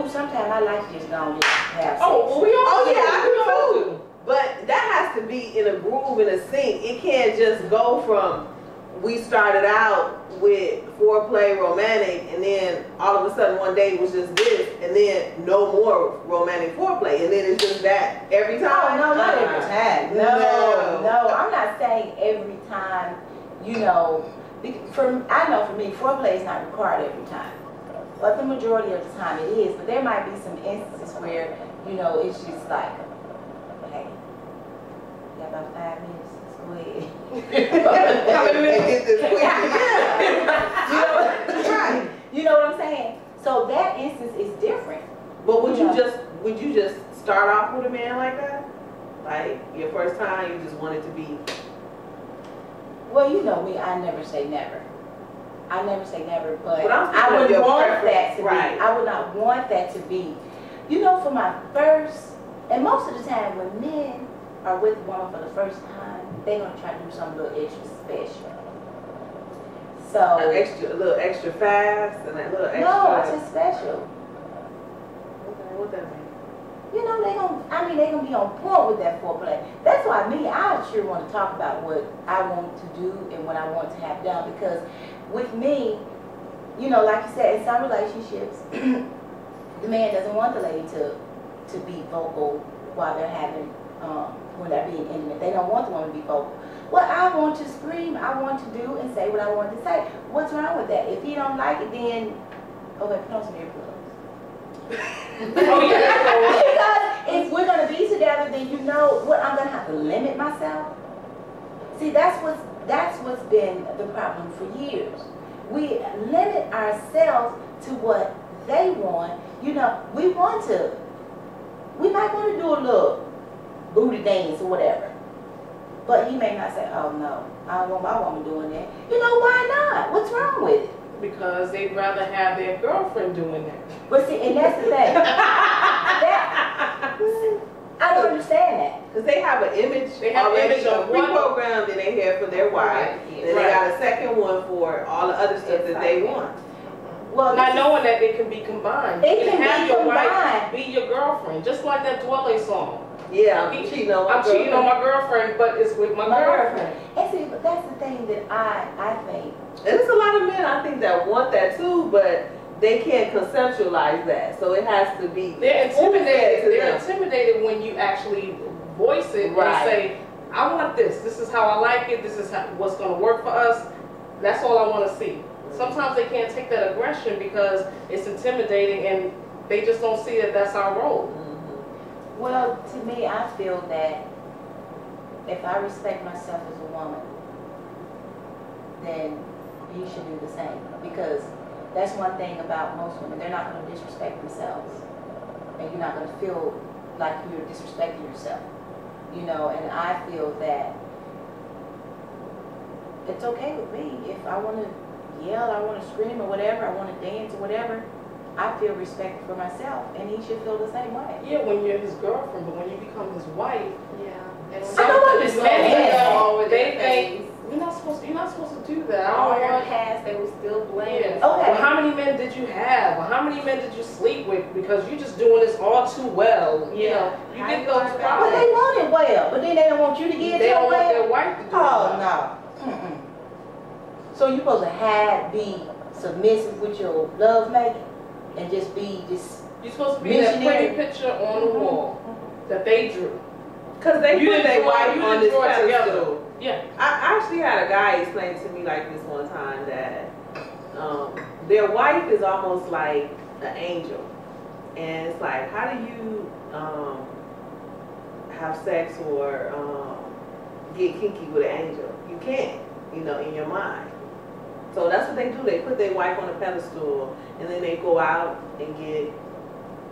sometimes I like to just go and just have sex. Oh, well, we all yeah, I do too. too. But that has to be in a groove, in a sync. It can't just go from, we started out with foreplay, romantic, and then all of a sudden one day it was just this, and then no more romantic foreplay, and then it's just that every time. No, not every time. No, I'm not saying every time. You know, I know for me, foreplay is not required every time, but the majority of the time it is. But there might be some instances where, you know, it's just like, hey, you got about 5 minutes. Go ahead. Get this quick. Yeah. Right. You know what I'm saying? So that instance is different. But would you just start off with a man like that? Like your first time, you just wanted to be. Well, you know me. I never say never. I never say never, but I would want that to right. be. I would not want that to be. You know, for my first, and most of the time when men are with a woman for the first time, they're gonna try to do something a little extra special. So a little extra fast and a little extra. No, I said special. What that mean? You know, they're gonna be on point with that foreplay. That's why I sure want to talk about what I want to do and what I want to have done, because with me, you know, like you said, in some relationships, the man doesn't want the lady to be vocal while they're having, when they're being intimate. They don't want the woman to be vocal. Well, I want to scream, I want to do and say what I want to say. What's wrong with that? If he don't like it, then, put on some earplugs. Because if we're going to be together, then you know what, I'm going to have to limit myself. See, that's what's been the problem for years. We limit ourselves to what they want. You know, we might want to do a little booty dance or whatever. But he may not say, oh no, I don't want my woman doing that. You know, why not? What's wrong with it? Because they'd rather have their girlfriend doing that. But see, and that's the thing. I don't understand that. Because they have an image already pre-programmed that they have for their wife. Right. And they got a second one for all the other stuff that they want. Well, not knowing that it can be combined. It you can have be your combined. wife be your girlfriend, just like that Dwelle song. Yeah, I'm cheating on my girlfriend, but it's with my girlfriend. And see, but that's the thing that I think. And there's a lot of men, I think, that want that too, but they can't conceptualize that. So it has to be. They're intimidated. They're intimidated when you actually voice it and say, I want this. This is how I like it. This is what's going to work for us. That's all I want to see. Sometimes they can't take that aggression because it's intimidating and they just don't see that that's our role. Well, to me, I feel that if I respect myself as a woman, then he should do the same. Because that's one thing about most women. They're not going to disrespect themselves. And you're not going to feel like you're disrespecting yourself. You know, and I feel that it's okay with me. If I want to yell, I want to scream or whatever, I want to dance or whatever, I feel respect for myself, and he should feel the same way. Yeah, when you're his girlfriend, but when you become his wife, and I don't understand. They think you're not supposed to do that. All your past, they will still blame. Yeah. Okay. Well, how many men did you have? Well, how many men did you sleep with? Because you're just doing this all too well. You know, you get those problems. But they want it well, but then they don't want you to get it well. They don't want their wife to do it. Oh no. So you're supposed to be submissive with your love making and just be this. You're supposed to be that pretty picture on the wall that they drew. Because they put their wife on this pedestal. Yeah. I actually had a guy explain to me like this one time that their wife is almost like an angel. And it's like, how do you have sex or get kinky with an angel? You can't, you know, in your mind. So that's what they do. They put their wife on a pedestal and then they go out and get,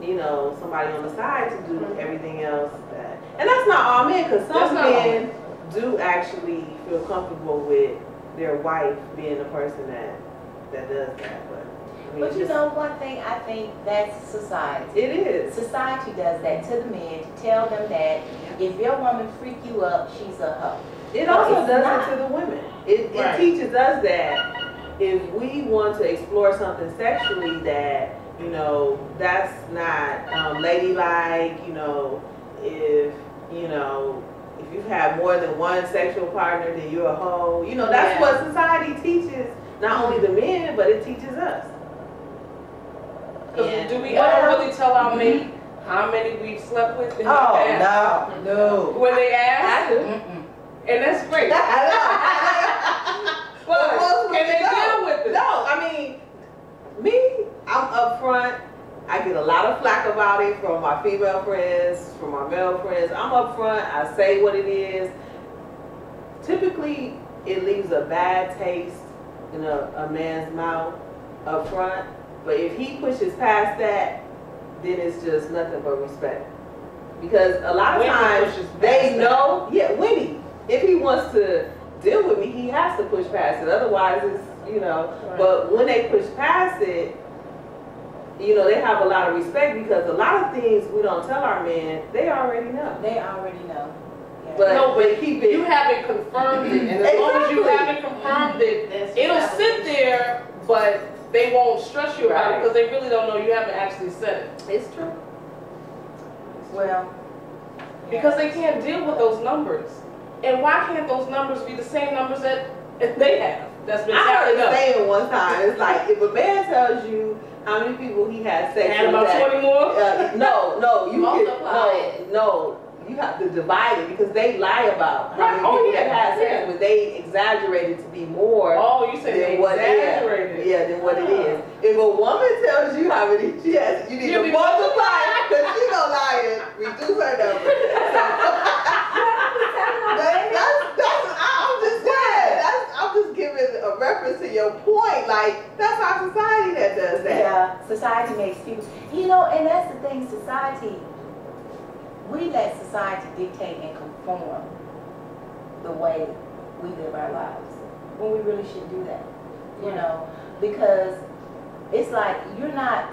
you know, somebody on the side to do everything else. And that's not all men, because some men do actually feel comfortable with their wife being the person that does that. But you know, one thing, I think that's society. It is. Society does that to the men, to tell them that if your woman freak you up, she's a hoe. It also does it to the women. It teaches us that if we want to explore something sexually, that You know, that's not ladylike. You know, if you've had more than one sexual partner, then you're a hoe. You know, that's what society teaches, not only the men, but it teaches us. Because do we ever really tell our mate how many we've slept with? No. When they ask? And that's great. But can they deal with it? No, I mean, me, I'm upfront. I get a lot of flack about it from my female friends, from my male friends. I'm upfront. I say what it is. Typically, it leaves a bad taste in a man's mouth up front. But if he pushes past that, then it's just nothing but respect. Because a lot of times they know, Winnie, if he wants to deal with me, he has to push past it. Otherwise, it's, but when they push past it, they have a lot of respect, because a lot of things we don't tell our men, they already know. They already know. Yeah. But keep it. You haven't confirmed it, and as long as you haven't confirmed it, it'll sit there, but they won't stress you about it because they really don't know you haven't actually said it. It's true. Well, because they can't deal with those numbers. And why can't those numbers be the same numbers that they have? That's been I heard a saying one time. It's like, if a man tells you how many people he has sex with, and about 20 more? No, you multiply it. No, you have to divide it, because they lie about how many people they have sex with. They exaggerate it to be more. Oh, you say they exaggerated. Yeah, than what it is. If a woman tells you how many she has, you need to multiply it, because she gonna lie and reduce her number. I'm just giving a reference to your point. Like, that's our society that does that. Yeah, society makes people, and that's the thing, society, we let society dictate and conform the way we live our lives, when we really shouldn't do that, because it's like you're not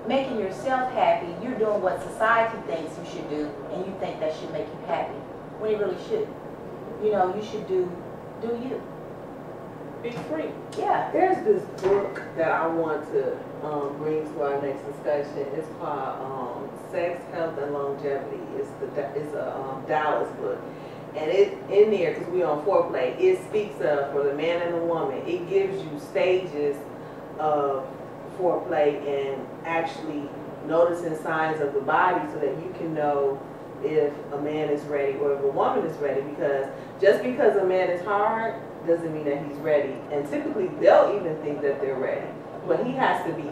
making yourself happy, you're doing what society thinks you should do, and you think that should make you happy, when it really shouldn't. You should do you. Be free. Yeah. There's this book that I want to bring to our next discussion. It's called Sex, Health, and Longevity. It's a Dallas book. And it in there, because we're on Foreplay, it speaks of, for the man and the woman, it gives you stages of foreplay and actually noticing signs of the body, so that you can know if a man is ready or if a woman is ready. Because just because a man is hard doesn't mean that he's ready. And typically they'll even think that they're ready. But he has to be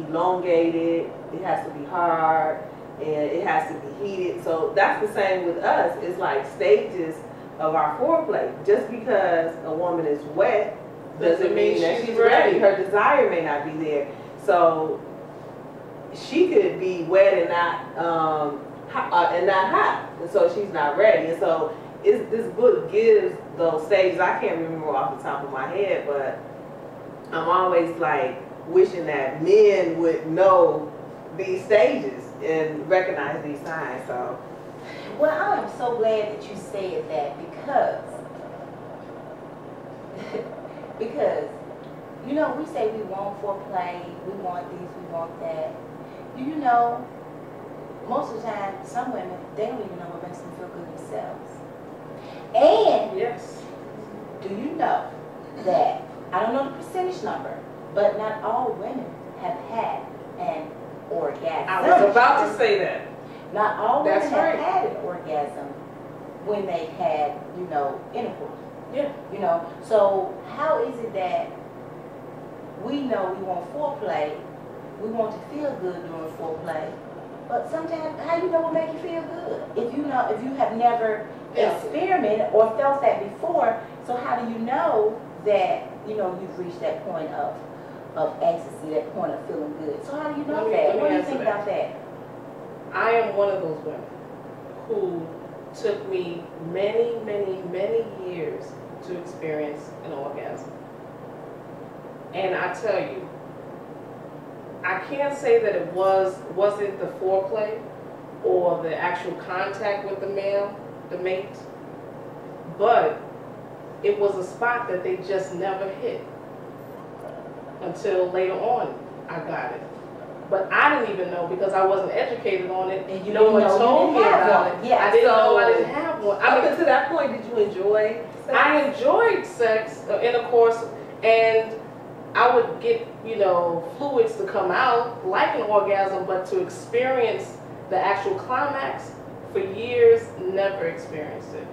elongated, it has to be hard, and it has to be heated. So that's the same with us. It's like stages of our foreplay. Just because a woman is wet doesn't mean that she's ready. Her desire may not be there. So she could be wet and not hot, and so she's not ready. And so this book gives those stages. I can't remember off the top of my head, but I'm always like wishing that men would know these stages and recognize these signs. So, well, I am so glad that you said that, because we say we want foreplay, we want these, we want that. Do you know, most of the time, some women, they don't even know what makes them feel good themselves. And yes, do you know that, I don't know the percentage number, but not all women have had an orgasm. I was about to say that. Not all women That's have right. had an orgasm when they had, intercourse. Yeah. So how is it that we know we want foreplay, we want to feel good during foreplay, but sometimes how you know what make you feel good? If you have never experimented or felt that before, so how do you know that you've reached that point of ecstasy, that point of feeling good? So how do you know that? What do you think about that? I am one of those women who took me many, many, many years to experience an orgasm. And I tell you, I can't say that it wasn't the foreplay or the actual contact with the mate, but it was a spot that they just never hit until later on I got it. But I didn't even know because I wasn't educated on it. And you no one didn't know told you me didn't have about one. it. Yeah, I didn't so know I didn't have one. I Up mean, until that point, did you enjoy sex? I enjoyed sex, intercourse, and I would get, you know, fluids to come out like an orgasm, but to experience the actual climax for years, never experienced it.